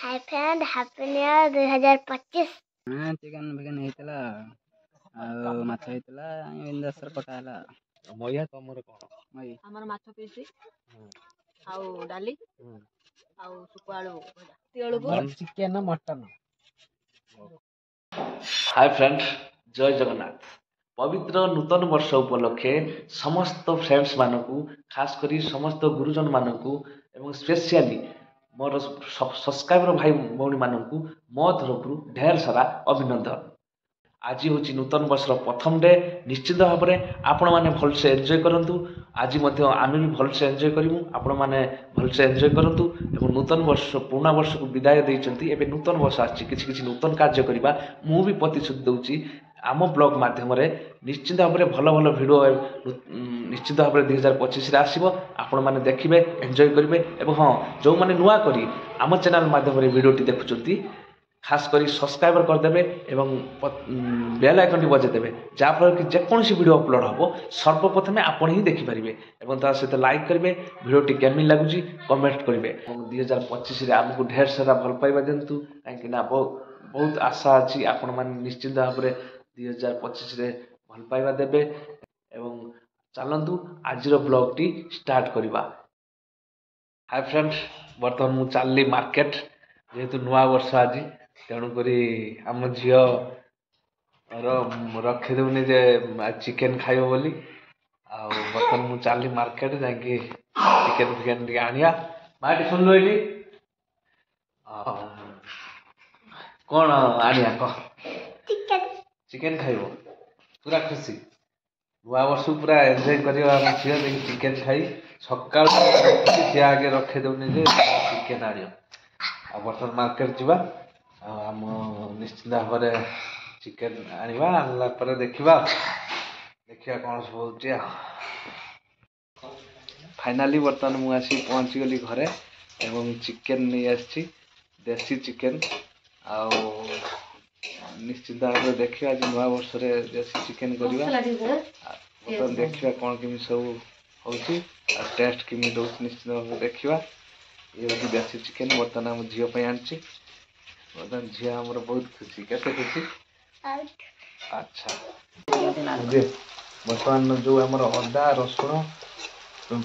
Hi friend happy new year 2025। हाँ chicken बिकन होता माछ होता बिंदासर पकाला मया तुम कौन मई आमर माछ पीसी आउ डाली आउ सुकु आलू भजा चिकेन मटन। हाय फ्रेंड जय जगन्नाथ पवित्र नूतन वर्ष उपलक्षे समस्त फ्रेंड्स मानकू खास करी समस्त गुरुजन मानकू एवं स्पेशली मोर सब्सक्राइबर भाई भौणी मानकू मो तरफ ढेर सारा अभिनंदन। आज हूँ नूतन वर्षर प्रथम डे निश्चित भाव में आपण मैंने भलसे एंजॉय करंतु। आज आम भी भलसे एंजॉय करूँ आपण मैंने भलसे एंजॉय करंतु एवं नूतन वर्ष पुराणा वर्ष को विदाय देइचंती। एबे नूतन वर्ष आछि किछि नूतन कार्य करबा मु भी प्रतिश्रुति दउची आम ब्लॉग माध्यम निश्चित भाव में भल भल भिडियो निश्चित भाव में 2025 आसो आपण मैंने देखिए एंजॉय करेंगे। हाँ जो मैंने नुआ करी आम चैनल माध्यम भिडियोटी देखुंत खास करी सब्सक्राइबर करदे एवं बेल आइकन बजेदेवे जहाँफल कि जेकोसी वीडियो अपलोड हम सर्वप्रथमे आपण ही देखिपारे और ता सहित लाइक करेंगे भिडियोटी केमी लगुच कमेंट करेंगे। 2025 आमको ढेर सारा भल पाइबा दिंतु कहीं बहुत आशा अच्छी आपण मैंने निश्चित भाव में 2025 भल पाइबा देवे। एवं चलतु आज ब्लॉग टी स्टार्ट करवा। हाय फ्रेंड बर्तमान मु चलली मार्केट जेहेतु नुआ वर्ष आज तेणुक आम झील रखीदे जे चिकेन खाइब बोली बर्तमान मु चलली मार्केट जाकि चिकेन फिकेन टे आनिया माटी सुनल ये कौन आनिया कह चिकेन खाइब पूरा खुशी नुआ वर्ष पूरा एंजॉय करवा झील चिकेन खाई सका सी आगे रखीदे जे चिकेन आण बर्तमान मार्केट जावा आम निश्चित भाव में चिकेन आनिबा आनला पर देखिबा कौन सब होची। फाइनाली बर्तमान मु आसी पहुँची गली घरे एवं चिकेन नहीं आसी देसी चिकेन आउ निश्चित भाव में देखिए आज नुआ वर्ष देसी चिकेन करवा बर्तमान देखिए कौन केमी सब होची टेस्ट केमी दउछ निश्चित भाव में देखिबा। ये हूँ देसी चिकेन बर्तमान आम झील आनी बर्तमान झील आमर बहुत खुशी केते खुशी। अच्छा बर्तमान जो आम अदा रसुण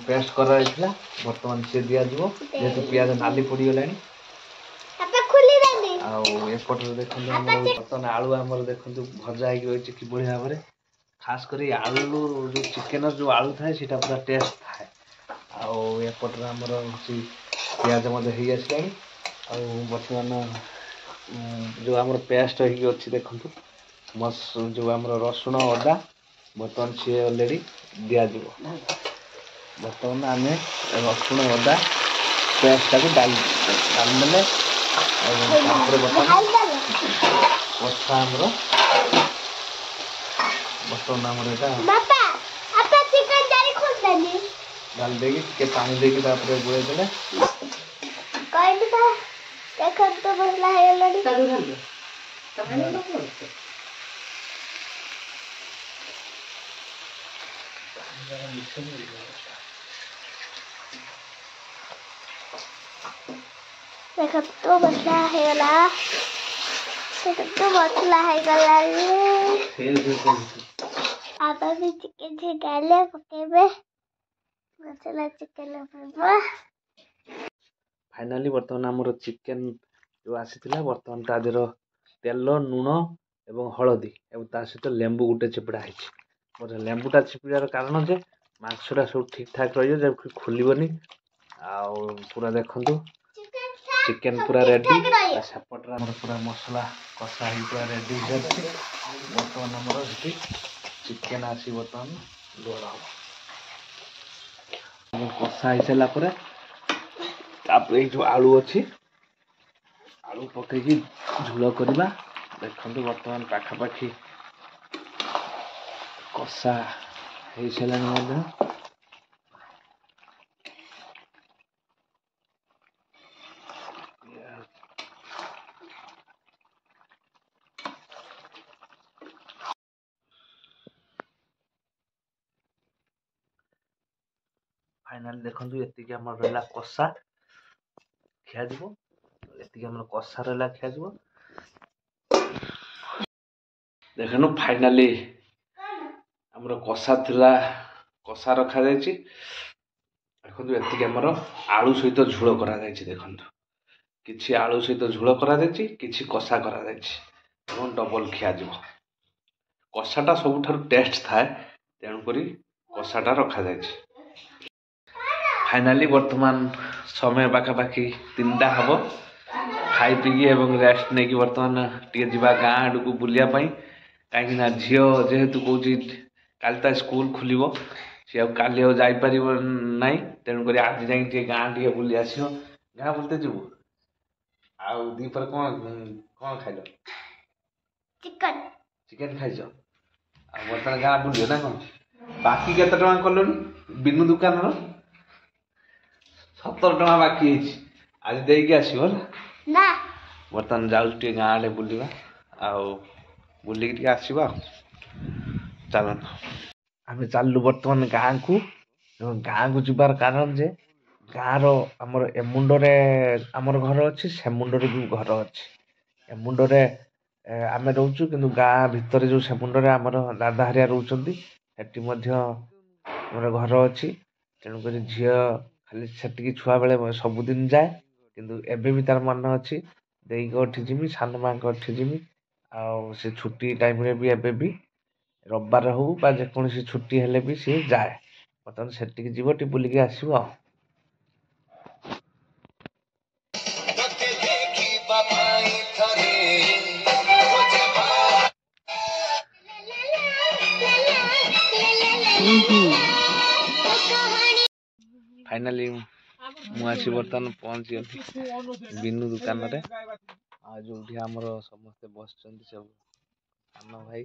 पेस्ट कराइला बर्तमान सी दिज्व जेहेतु पियाज नाली पड़गला आउपटे देखते बर्तमान आलू आमर देखते भजा हो कि भाव में खास कर आलू जो चिकेन जो आलू थाए सीटा पूरा टेस्ट थाए आउपटे आमर पियाज हो आसला बर्तमान जो आम पेस्ट अच्छी देखु जो आम रसुण अदा बर्तमान सी अलरेडी दिज्व बर्तमान आम रसुण अदा पेस्ट डालदेले बर्तमान कषा आमर बर्तमान आमर डाल देगी पानी देगी गोड़े देले तो मसला है गला तो मसला है गला आप भी चिकन से डाले पकेबे मसाला चिकन पड़वा। फाइनाली बर्तमान आमर चिकेन जो आसीथिला बर्तमान ता देर तेल लुण एवं हलदी एवं ता सहित लेंबू गोटे चिपड़ा है लेंबूटा चिपड़ार कारण जे मांसटा सब ठीक ठाक रही खोलनी पूरा देखु चिकेन पूरा रेडी सेपटे पूरा मसला कषा ही पूरा रेडी बर्तमान आमर चिकेन आसी बर्तमान लोड हम कषा हो सारापर ये जो आलू अच्छी आलू पकईकि झोल करवा देखु बर्तमान पाखापाखि कषा हो सारा फाइनाल देखु ये आम रहा कषा खिया ଏତିକି ଆମର କଷା ରହିଲା ଖିଆଯିବ। ଦେଖନ୍ତୁ ଫାଇନାଲି ଆମର କଷା ଥିଲା, କଷା ରଖାଯାଇଛି। ଦେଖନ୍ତୁ ଏତିକି ଆମର ଆଳୁ ସହିତ ଝୋଳ କରାଯାଇଛି। ଦେଖନ୍ତୁ କିଛି ଆଳୁ ସହିତ ଝୋଳ କରାଯାଇଛି, କିଛି କଷା କରାଯାଇଛି ଏବଂ ଡବଲ ଖିଆଯିବ। କଷାଟା ସବୁଠାରୁ ଟେଷ୍ଟ ଥାଏ, ତେଣୁକରି କଷାଟା ରଖାଯାଇଛି। ଫାଇନାଲି ବର୍ତ୍ତମାନ ସମୟ ପାଖାପାଖି 3ଟା ହେବ। ଖାଇ ପିଇକି ଏବଂ ରେଷ୍ଟ ନେଇକି ବର୍ତ୍ତମାନ ଟିକେ ଯିବା ଗାଁ ଆଡ଼କୁ ବୁଲିବା ପାଇଁ। କାହିଁକିନା ଝିଅ ଯେହେତୁ କହୁଛି କାଲି ତା ସ୍କୁଲ ଖୋଲିବ, ସେ ଆଉ କାଲି ଆଉ ଯାଇପାରିବ ନାହିଁ, ତେଣୁକରି ଆଜି ଯାଇକି ଟିକେ ଗାଁ ଟିକେ ବୁଲି ଆସିବ। ଗାଁ ବୁଲିତେ ଯିବୁ। ଆଉ ଦିପହରେ କ'ଣ ଖାଇଲ? ଚିକେନ ଖାଇଛ। ଆଉ ବର୍ତ୍ତମାନ ଗାଁ ବୁଲିବ ନା କ'ଣ? ବାକି କେତେ ଟଙ୍କା କଲଣି ବିନୁ ଦୋକାନର? 17 ଟଙ୍କା ବାକି ହେଇଛି, ଆଜି ଦେଇକି ଆସିବ ହେଲା। ବର୍ତ୍ତମାନ ଯାଉଛି ଟିକେ ଗାଁ ଆଡ଼େ ବୁଲିବା, ଆଉ ବୁଲିକି ଟିକେ ଆସିବା। ଚାଲନ୍ତୁ ଆମେ ଚାଲିଲୁ ବର୍ତ୍ତମାନ ଗାଁକୁ। ଏବଂ ଗାଁକୁ ଯିବାର କାରଣ ଯେ ଗାଁର ଆମର ଏ ମୁଣ୍ଡରେ ଆମର ଘର ଅଛି, ସେ ମୁଣ୍ଡରେ ବି ଘର ଅଛି। ଏ ମୁଣ୍ଡରେ ଆମେ ରହୁଛୁ, କିନ୍ତୁ ଗାଁ ଭିତରେ ଯେଉଁ ସେ ମୁଣ୍ଡରେ ଆମର ଦାଦା ହେରିଆ ରହୁଛନ୍ତି, ସେଠି ମଧ୍ୟ ଆମର ଘର ଅଛି। ତେଣୁକରି ଝିଅ ଖାଲି ସେଠିକି ଛୁଆବେଳେ ସବୁଦିନ ଯାଏ, କିନ୍ତୁ ଏବେ ବି ତାର ମନ ଅଛି ଦେଇକି ଏଠି ଯିବି, ସାନ ମାଆଙ୍କ ଏଠି ଯିବି। ଆଉ ସେ ଛୁଟି ଟାଇମ୍ରେ ବି ଏବେ ବି ରବିବାର ହଉ ବା ଯେକୌଣସି ଛୁଟି ହେଲେ ବି ସିଏ ଯାଏ। ବର୍ତ୍ତମାନ ସେଠିକି ଯିବ, ଟିକେ ବୁଲିକି ଆସିବ ଆଉ। ଫାଇନାଲି ମୁଁ ଆସି ବର୍ତ୍ତମାନ ପହଞ୍ଚିଗଲି ବିନୁ ଦୋକାନରେ, ଆଉ ଯେଉଁଠି ଆମର ସମସ୍ତେ ବସିଛନ୍ତି ସବୁ ସାନ ଭାଇ।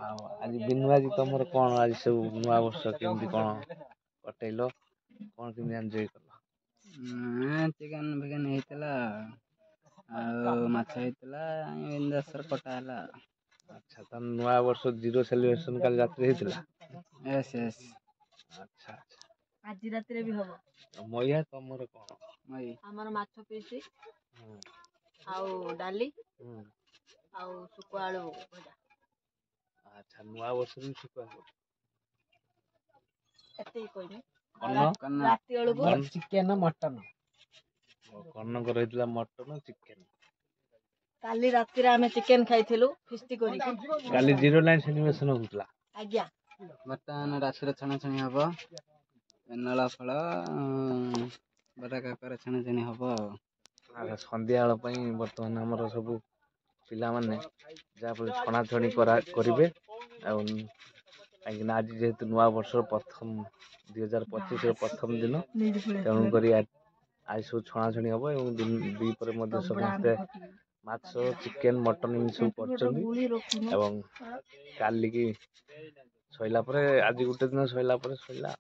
ଆଉ ଆଜି ବିନୁ, ଆଜି ତମର କ'ଣ ଆଜି ସବୁ ନୂଆ ବର୍ଷ କେମିତି କ'ଣ କଟେଇଲ? କ'ଣ କେମିତି ଏନ୍ଜୟ କଲ? ଚିକେନ ଫିକେନ ହେଇଥିଲା, ଆଉ ମାଛ ହେଇଥିଲା, ବିନ୍ଦାସରେ କଟା ହେଲା। ଆଚ୍ଛା, ତାହେଲେ ନୂଆ ବର୍ଷ 0 ସେଲିବ୍ରେସନ କାଲି ରାତିରେ ହେଇଥିଲା। S S. ଆଚ୍ଛା ଆଚ୍ଛା, ଆଜି ରାତିରେ ବି ହବ। ମଇଆ ତମର କ'ଣ? ଆମର ମାଛ ପିସ୍ ଆଉ ଡାଲି ଆଉ ଶୁଖୁଆ ଆଳୁ ଭଜା। ଆଚ୍ଛା, ନୂଆ ବର୍ଷରେ ବି ଶୁଖୁଆ କରୁଛ? ଏତିକି କହିବି। କର୍ଣ୍ଣ ରାତି ବେଳକୁ ଚିକେନ ମଟନ। କର୍ଣ୍ଣଙ୍କର ହେଇଥିଲା ମଟନ ଚିକେନ। କାଲି ରାତିରେ ଆମେ ଚିକେନ ଖାଇଥିଲୁ ଫିଷ୍ଟି କରିକି। କାଲି 0 ଲାଇନ୍ ସେଲିବ୍ରେସନ ହଉଥିଲା। ଆଜ୍ଞା। ବର୍ତ୍ତମାନ ରାତିରେ ଛଣାଛଣି ହବ, ନଳ ଫଳ ବରା କାକରା ଛଣାଛଣି ହବ ଆଉ। ସନ୍ଧ୍ୟାବେଳ ପାଇଁ ବର୍ତ୍ତମାନ ଆମର ସବୁ ପିଲାମାନେ ଯାହାଫଳରେ ଛଣାଛଣି କରିବେ। ଆଉ କାହିଁକିନା ଆଜି ଯେହେତୁ ନୂଆ ବର୍ଷର ପ୍ରଥମ 2025ର ପ୍ରଥମ ଦିନ, ତେଣୁକରି ଆଜି ସବୁ ଛଣାଛଣି ହବ। ଏବଂ ଦ୍ୱିପହରେ ମଧ୍ୟ ସମସ୍ତେ ମାଛ, ଚିକେନ, ମଟନ ଏମିତି ସବୁ କରୁଛନ୍ତି। ଏବଂ କାଲିକି ସଇଲା ପରେ, ଆଜି ଗୋଟେ ଦିନ ସଇଲା ପରେ ସଇଲା।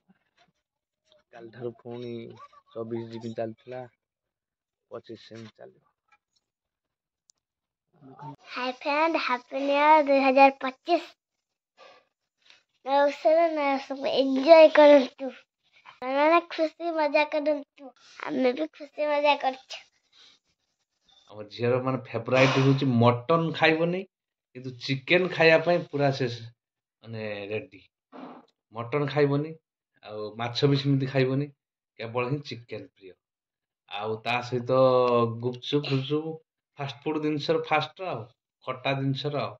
କାଲିଠାରୁ ପୁଣି 24 GB ଚାଲିଥିଲା, 25 ସେମିତି ଚାଲିବ। Hi friend, happy new year 2025। सब एंजॉय करंतु, ମାନେ ଖୁସି ମଜା କରନ୍ତୁ। ଆମେ ବି ଖୁସି ମଜା କରୁଛୁ। ଆମ ଝିଅର ମାନେ ଫେଭରାଇଟ୍ ହେଉଛି ମଟନ ଖାଇବନି, କିନ୍ତୁ ଚିକେନ ଖାଇବା ପାଇଁ ପୁରା ସେ ମାନେ ରେଡ଼ି। ମଟନ ଖାଇବନି, ଆଉ ମାଛ ବି ସେମିତି ଖାଇବନି, କେବଳ ହିଁ ଚିକେନ ପ୍ରିୟ। ଆଉ ତା ସହିତ ଗୁପଚୁପ ଫୁପଚୁପ ଫାଷ୍ଟଫୁଡ ଜିନିଷର ଫାଷ୍ଟ, ଆଉ ଖଟା ଜିନିଷର ଆଉ